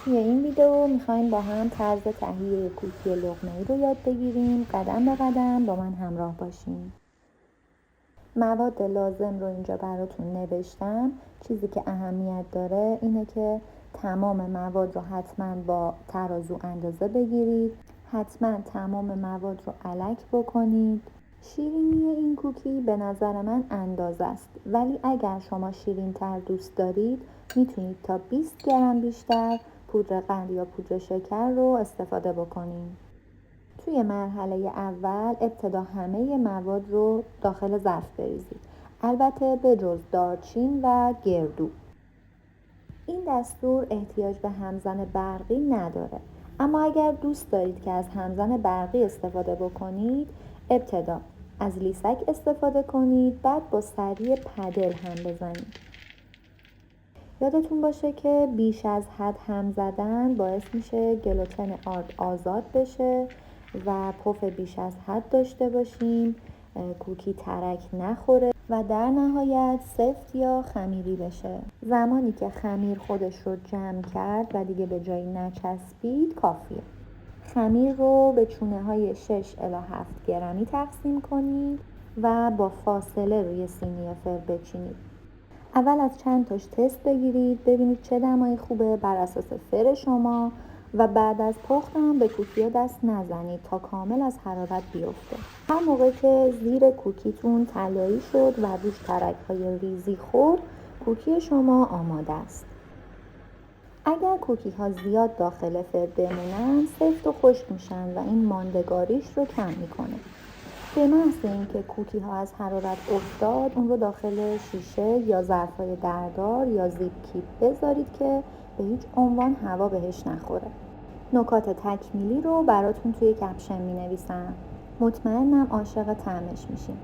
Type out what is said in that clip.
توی این ویدیو میخوایم با هم طرز تهیه کوکی لقمه‌ای رو یاد بگیریم. قدم به قدم با من همراه باشیم. مواد لازم رو اینجا براتون نوشتم. چیزی که اهمیت داره اینه که تمام مواد رو حتما با ترازو اندازه بگیرید. حتما تمام مواد رو الک بکنید. شیرینی این کوکی به نظر من اندازه است، ولی اگر شما شیرین تر دوست دارید میتونید تا 20 گرم بیشتر پودر قند یا پودر شکر رو استفاده بکنید. توی مرحله اول ابتدا همه مواد رو داخل ظرف بریزید، البته به جز دارچین و گردو. این دستور احتیاج به همزن برقی نداره، اما اگر دوست دارید که از همزن برقی استفاده بکنید ابتدا از لیسک استفاده کنید، بعد با سری پدل هم بزنید. یادتون باشه که بیش از حد هم زدن باعث میشه گلوتن آرد آزاد بشه و پف بیش از حد داشته باشیم، کوکی ترک نخوره و در نهایت سفت یا خمیری بشه. زمانی که خمیر خودش رو جمع کرد و دیگه به جایی نچسبید کافیه. خمیر رو به چونه های 6 الی 7 گرمی تقسیم کنید و با فاصله روی سینی فر بچینید. اول از چند تاش تست بگیرید، ببینید چه دمایی خوبه بر اساس فر شما و بعد از پخت هم به کوکی دست نزنید تا کامل از حرارت بیفته. هر موقع که زیر کوکیتون طلایی شد و روش ترک‌های ریزی خورد، کوکی شما آماده است. اگر کوکی ها زیاد داخل فر بمونن سفت و خشک میشن و این ماندگاریش رو کم میکنه. به محض اینکه کوکی ها از حرارت افتاد اون رو داخل شیشه یا ظرفای دردار یا زیپ کیپ بذارید که به هیچ عنوان هوا بهش نخوره. نکات تکمیلی رو براتون توی کپشن می نویسم. مطمئنم عاشق طعمش میشین.